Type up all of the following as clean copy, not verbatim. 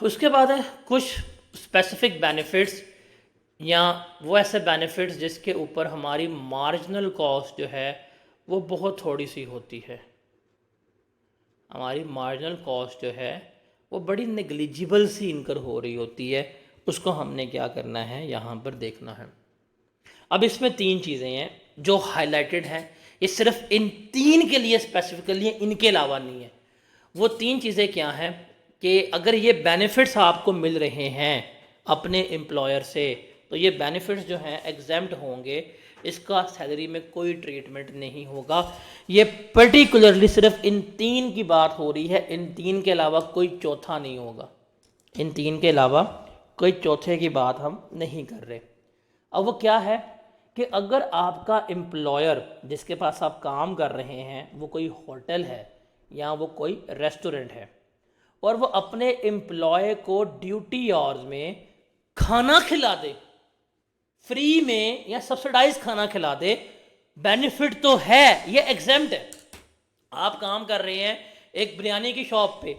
उसके बाद है कुछ स्पेसिफिक बेनिफिट्स या वो ऐसे बेनिफिट्स जिसके ऊपर हमारी मार्जिनल कॉस्ट जो है वो बहुत थोड़ी सी होती है। हमारी मार्जिनल कॉस्ट जो है वो बड़ी नेग्लिजिबल सी इनकर हो रही होती है। उसको हमने क्या करना है यहाँ पर देखना है। अब इसमें तीन चीज़ें हैं जो हाईलाइटेड हैं। ये सिर्फ इन तीन के लिए स्पेसिफिकली है, इनके अलावा नहीं है। वो तीन चीज़ें क्या हैं कि अगर ये बेनिफिट्स आपको मिल रहे हैं अपने एम्प्लॉयर से तो ये बेनिफिट्स जो हैं एग्जेम्प्ट होंगे। इसका सैलरी में कोई ट्रीटमेंट नहीं होगा। ये पर्टिकुलरली सिर्फ इन तीन की बात हो रही है, इन तीन के अलावा कोई चौथा नहीं होगा। इन तीन के अलावा कोई चौथे की बात हम नहीं कर रहे। अब वो क्या है कि अगर आपका एम्प्लॉयर जिसके पास आप काम कर रहे हैं वो कोई होटल है या वो कोई रेस्टोरेंट है और वो अपने एम्प्लॉय को ड्यूटी आवर्स में खाना खिला दे, फ्री में या सब्सिडाइज खाना खिला दे, बेनिफिट तो है, ये एग्जेम्प्ट है। आप काम कर रहे हैं एक बिरयानी की शॉप पे,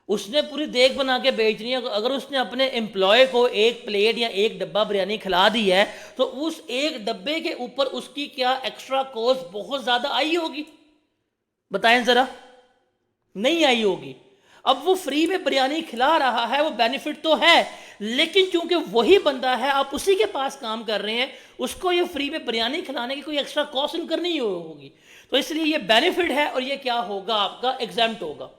उसने पूरी देग बना के बेचनी है। अगर उसने अपने एम्प्लॉय को एक प्लेट या एक डब्बा बिरयानी खिला दी है तो उस एक डब्बे के ऊपर उसकी क्या एक्स्ट्रा कॉस्ट बहुत ज़्यादा आई होगी? बताएं ज़रा। नहीं आई होगी। अब वो फ्री में बिरयानी खिला रहा है, वो बेनिफिट तो है, लेकिन चूंकि वही बंदा है, आप उसी के पास काम कर रहे हैं, उसको ये फ्री में बिरयानी खिलाने की कोई एक्स्ट्रा कॉस्ट इनकर नहीं होगी। तो इसलिए ये बेनिफिट है और ये क्या होगा, आपका एग्जाम्प्ट होगा।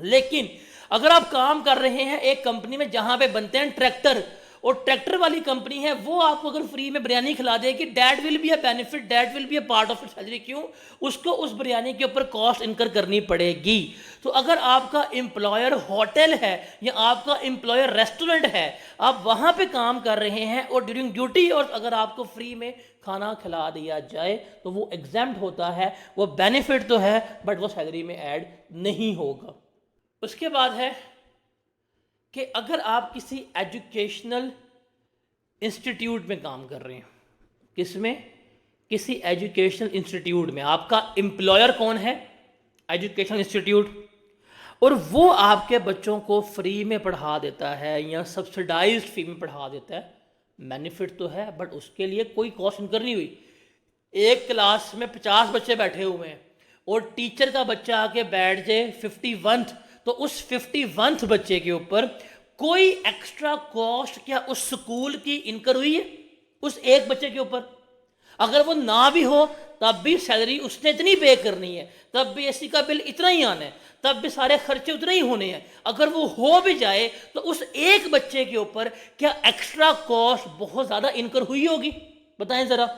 लेकिन अगर आप काम कर रहे हैं एक कंपनी में जहां पे बनते हैं ट्रैक्टर, और ट्रैक्टर वाली कंपनी है, वो आपको अगर फ्री में बिरयानी खिला देगी, that will be a benefit, that will be a part of salary. क्यों? उसको उस बिरयानी के ऊपर कॉस्ट इनकर करनी पड़ेगी। तो अगर आपका एम्प्लॉयर होटल है या आपका एम्प्लॉयर रेस्टोरेंट है, आप वहां पे काम कर रहे हैं और ड्यूरिंग ड्यूटी और अगर आपको फ्री में खाना खिला दिया जाए तो वो एग्जेम्प्ट होता है, वो बेनिफिट तो है बट वो सैलरी में ऐड नहीं होगा। उसके बाद है कि अगर आप किसी एजुकेशनल इंस्टीट्यूट में काम कर रहे हैं, किसमें? किसी एजुकेशनल इंस्टीट्यूट में। आपका एम्प्लॉयर कौन है? Educational institute. और वो आपके बच्चों को फ्री में पढ़ा देता है या सब्सिडाइज्ड फी में पढ़ा देता है, बेनिफिट तो है बट उसके लिए कोई कॉस्ट इनकर नहीं हुई। एक क्लास में 50 बच्चे बैठे हुए हैं और टीचर का बच्चा आके बैठ जाए 51th, तो उस 51th बच्चे के ऊपर कोई एक्स्ट्रा कॉस्ट क्या उस स्कूल की इनकर हुई है उस एक बच्चे के ऊपर? अगर वो ना भी हो तब भी सैलरी उसने इतनी पे करनी है, तब भी एसी का बिल इतना ही आना है, तब भी सारे खर्चे उतने ही होने हैं। अगर वो हो भी जाए तो उस एक बच्चे के ऊपर क्या एक्स्ट्रा कॉस्ट बहुत ज्यादा इनकर हुई होगी? बताएं जरा।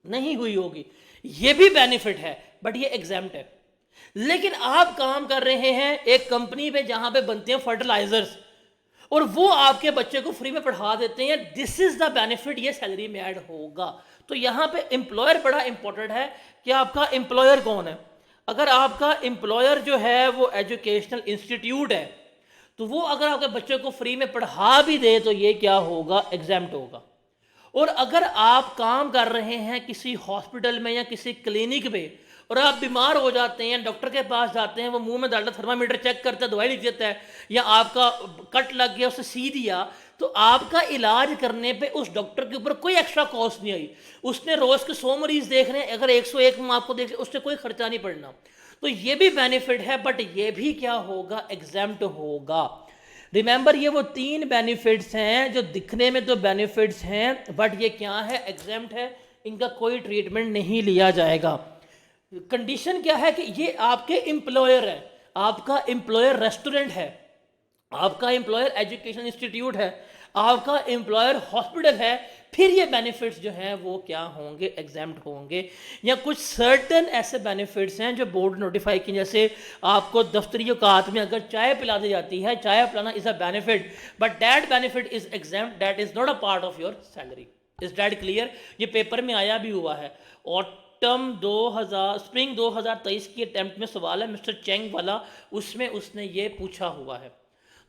नहीं हुई होगी। ये भी बेनिफिट है बट ये एग्जाम्प्ट है। लेकिन आप काम कर रहे हैं एक कंपनी पे जहां पे बनते हैं फर्टिलाइजर्स और वो आपके बच्चे को फ्री में पढ़ा देते हैं, दिस इज द बेनिफिट, ये सैलरी में ऐड होगा। तो यहां पे एम्प्लॉयर बड़ा इंपॉर्टेंट है कि आपका एम्प्लॉयर कौन है। अगर आपका एम्प्लॉयर जो है वो एजुकेशनल इंस्टीट्यूट है तो वो अगर आपके बच्चे को फ्री में पढ़ा भी दे तो ये क्या होगा, एग्जाम्प्ट होगा। और अगर आप काम कर रहे हैं किसी हॉस्पिटल में या किसी क्लिनिक पे और आप बीमार हो जाते हैं, डॉक्टर के पास जाते हैं, वो मुंह में डालता थर्मामीटर चेक करता है, दवाई लिख देता है, या आपका कट लग गया उसे सी दिया, तो आपका इलाज करने पे उस डॉक्टर के ऊपर कोई एक्स्ट्रा कॉस्ट नहीं आई। उसने रोज के 100 मरीज देख रहे हैं, अगर 101 में आपको देख, उससे कोई खर्चा नहीं पड़ना। तो ये भी बेनिफिट है बट ये भी क्या होगा, एग्जाम्प्ट होगा। रिमेंबर, ये वो तीन बेनिफिट्स हैं जो दिखने में तो बेनिफिट्स हैं बट ये क्या है, एग्जेम्प्ट है, इनका कोई ट्रीटमेंट नहीं लिया जाएगा। कंडीशन क्या है कि ये आपके एम्प्लॉयर है, आपका एम्प्लॉयर रेस्टोरेंट है, आपका एम्प्लॉयर एजुकेशन इंस्टीट्यूट है, आपका एम्प्लॉयर हॉस्पिटल है, फिर ये बेनिफिट्स जो हैं वो क्या होंगे, एग्जाम्प्ट होंगे। या कुछ सर्टन ऐसे बेनिफिट्स हैं जो बोर्ड नोटिफाई की, जैसे आपको दफ्तरी औकात में अगर चाय पिला दी जाती है, चाय पिलाना is a benefit but that benefit is exempt, that is not a part of your salary. Is that clear? ये पेपर में आया भी हुआ है, ऑटम 2000 स्प्रिंग 2023 की अटेम्प्ट में सवाल है, मिस्टर चेंग वाला, उसमें उसने ये पूछा हुआ है।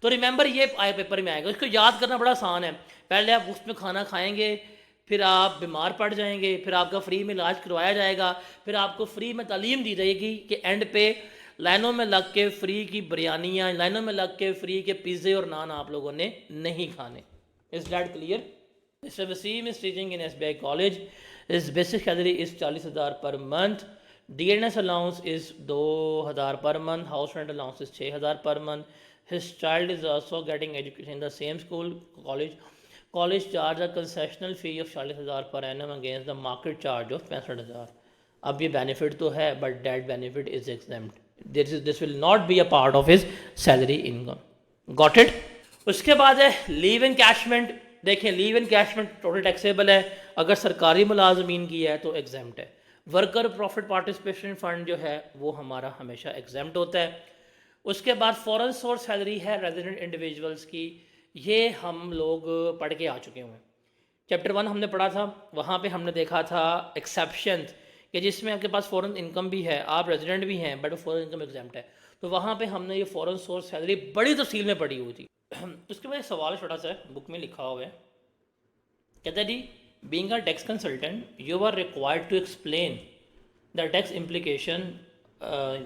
तो रिमेंबर, ये आए पेपर में आएगा, इसको याद करना बड़ा आसान है। पहले आप उसमें खाना खाएंगे, फिर आप बीमार पड़ जाएंगे, फिर आपका फ्री में इलाज करवाया जाएगा, फिर आपको फ्री में तालीम दी जाएगी कि एंड पे लाइनों में लग के फ्री की बिरयानियाँ, लाइनों में लग के फ्री के पिज़्ज़े और नान आप लोगों ने नहीं खाने। Is that clear? Mister Wasim is teaching in SBI college, his basic salary is 40,000 per month, DNS allowance is 2,000 per month, house rent allowance is 6,000 per month, his child is also getting education in the same school college charge a concessional fee of 40,000 per annum against the market charge of 65,000। अब ये benefit तो है but that benefit is exempt, this will not be a part of his salary income. Got it? उसके बाद है leave encashment. देखें, leave encashment total taxable है, अगर सरकारी मुलाजमीन की है तो एग्जेम्प्ट है। वर्कर प्रॉफिट पार्टिसिपेशन फंड जो है वो हमारा हमेशा एग्जेम्प्ट होता है। उसके बाद फॉरेन सोर्स सैलरी है रेजिडेंट इंडिविजुअल्स की, ये हम लोग पढ़ के आ चुके हुए हैं। चैप्टर 1 हमने पढ़ा था, वहाँ पे हमने देखा था एक्सेप्शन कि जिसमें आपके पास फॉरेन इनकम भी है, आप रेजिडेंट भी हैं बट फॉरेन इनकम एग्जाम्प्ट है, तो वहाँ पे हमने ये फॉरेन सोर्स सैलरी बड़ी तफसील में पढ़ी हुई थी। उसके बाद एक सवाल छोटा सा बुक में लिखा हुआ है, कहता है जी, being a tax consultant you are required to explain the tax implication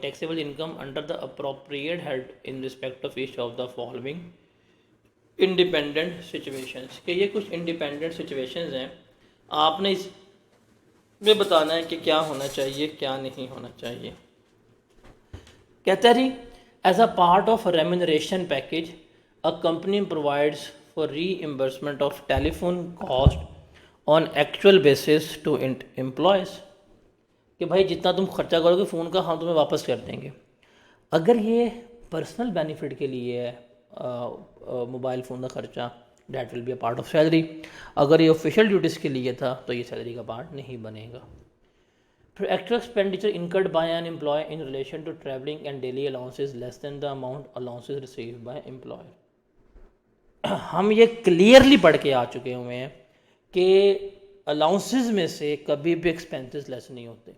taxable income under the appropriate head in respect of each of the following independent situations। कि ये कुछ independent situations हैं, आपने इसमें बताना है कि क्या होना चाहिए क्या नहीं होना चाहिए। कहता है जी, as a part of remuneration package a company provides for reimbursement of telephone cost on actual basis to employees, कि भाई जितना तुम खर्चा करोगे फ़ोन का हम तुम्हें वापस कर देंगे। अगर ये पर्सनल बेनिफिट के लिए है मोबाइल फ़ोन का खर्चा, that will be a part of salary. अगर ये ऑफिशियल ड्यूटीज़ के लिए था तो ये सैलरी का पार्ट नहीं बनेगा। फिर actual expenditure incurred by an employ in relation to travelling and daily allowances less than the amount allowances receive by employer. हम ये क्लियरली पढ़ के आ चुके हुए हैं कि अलाउंसेज में से कभी भी एक्सपेंसेस लेस नहीं होते,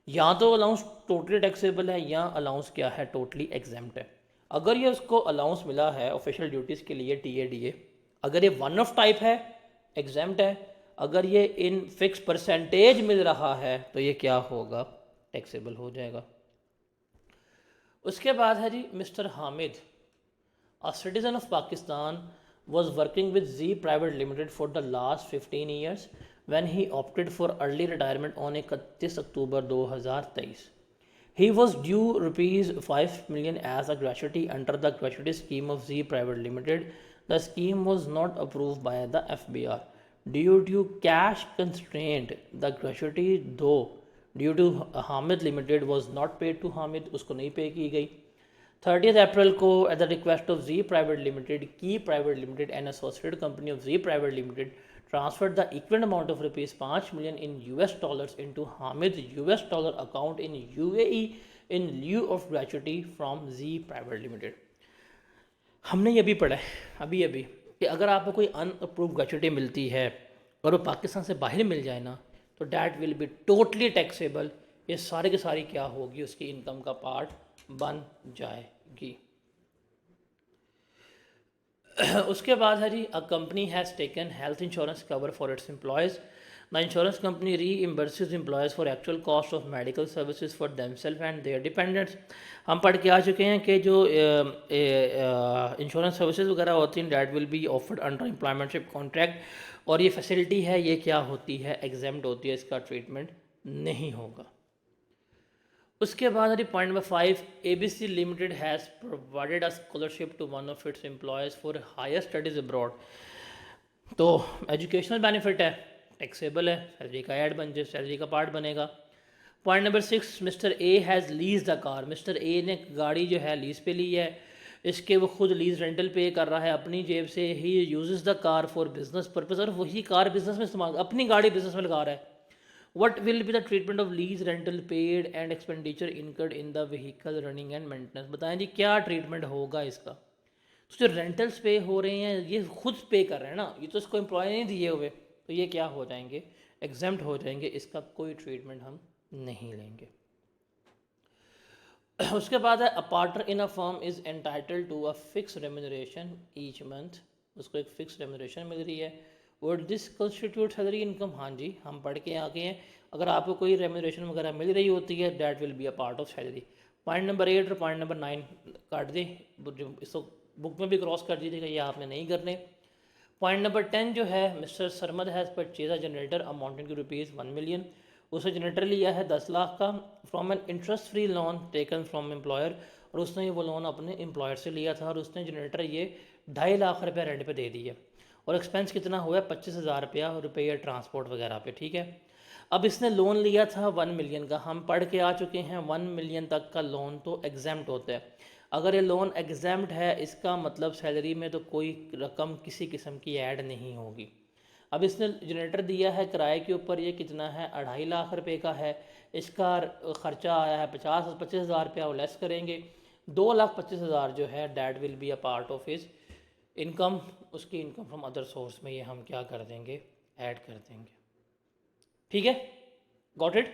या तो अलाउंस टोटली टैक्सेबल है या अलाउंस क्या है, टोटली एग्जेम्प्ट है। अगर ये उसको अलाउंस मिला है ऑफिशियल ड्यूटीज़ के लिए TADA, अगर ये वन ऑफ टाइप है एग्जेम्प्ट है, अगर ये इन फिक्स परसेंटेज मिल रहा है तो ये क्या होगा, टैक्सेबल हो जाएगा। उसके बाद है जी mister Hamid, a citizen of Pakistan was working with Z Private Limited for the last 15 years when he opted for early retirement on 31 October 2023. He was due rupees 5 million as a gratuity under the gratuity scheme of Z Private Limited. The scheme was not approved by the FBR. Due to cash constraint, the gratuity though due to Hamid Limited was not paid to Hamid, उसको नहीं पे की गई। 30 April को at the request of G private limited, K private limited and associated company of G private limited transferred the equal amount of rupees 5 million in US dollars into Hamid's US dollar account in UAE in lieu of gratuity from Z Private Limited। हमने ये भी पढ़ा है अभी कि अगर आपको कोई अनअप्रूव ग्रेचुटी मिलती है और वो पाकिस्तान से बाहर मिल जाए ना तो that will be totally taxable. ये सारे के सारी क्या होगी, उसकी इनकम का पार्ट बन जाएगी। उसके बाद है जी, a company has taken health insurance cover for its employees. The insurance company reimburses employees for actual cost of medical services for themselves and their dependents. हम पढ़ के आ चुके हैं कि जो इंश्योरेंस सर्विसेज वगैरह होती हैं that will be offered under employmentship contract, और ये फैसिलिटी है ये क्या होती है, एग्जेम्प्ट होती है, इसका ट्रीटमेंट नहीं होगा। उसके बाद point number 5, ABC limited has provided a scholarship to one of its employees for higher studies abroad. तो एजुकेशनल बेनिफिट है, टैक्सेबल है, सैलरी का ऐड बन जाए, सैलरी का पार्ट बनेगा। Point number 6, mister A has lease the car. Mister A ने गाड़ी जो है लीज़ पे ली है, इसके वो खुद लीज़ रेंटल पे कर रहा है अपनी जेब से। He uses the car for business purpose, और वही कार बिजनेस में इस्तेमाल, अपनी गाड़ी बिजनेस में लगा रहा है। What will be the treatment of lease rental paid and expenditure incurred in the vehicle running and maintenance? बताएं जी क्या ट्रीटमेंट होगा इसका। तो जो रेंटल्स पे हो रहे हैं ये खुद पे कर रहे हैं ना, ये तो इसको एम्प्लॉय नहीं दिए हुए, तो ये क्या हो जाएंगे, एग्जेम्प्ट हो जाएंगे, इसका कोई ट्रीटमेंट हम नहीं लेंगे। उसके बाद है, a partner in a firm is entitled to a fix remuneration each month. उसको एक फिक्स रेम्यूनरेशन मिल रही है। Would this constitute salary income? हाँ जी, हम पढ़ के आ गए हैं, अगर आपको कोई रेम्यूनरेशन वगैरह मिल रही होती है that will be a part of salary. Point number 8 और पॉइंट नंबर 9 काट दे, जो इसको बुक में भी क्रॉस कर दीजिएगा, ये आपने नहीं करने। पॉइंट नंबर 10 जो है, mister Sarmad has purchase a generator amounting to ₹1 million. उसने जनरेटर लिया है 10 लाख का from an interest free loan taken from employer, और उसने वो लोन अपने एम्प्लॉयर से लिया था, और उसने जनरेटर ये 2.5 लाख रुपये रेंट पे दे दिया, और एक्सपेंस कितना हुआ है 25,000 रुपये ट्रांसपोर्ट वगैरह पे, ठीक है। अब इसने लोन लिया था 1 मिलियन का, हम पढ़ के आ चुके हैं 1 मिलियन तक का लोन तो एग्जाम्प्ट होता है। अगर ये लोन एग्जाम्प्ट है, इसका मतलब सैलरी में तो कोई रकम किसी किस्म की ऐड नहीं होगी। अब इसने जनरेटर दिया है किराए के ऊपर, ये कितना है 2.5 लाख रुपए का है, इसका ख़र्चा आया है 25,000 वो लेस करेंगे, 2,25,000 जो है that will be a part of his income, उसकी इनकम फ्रॉम अदर सोर्स में ये हम क्या कर देंगे, ऐड कर देंगे, ठीक है। Got it.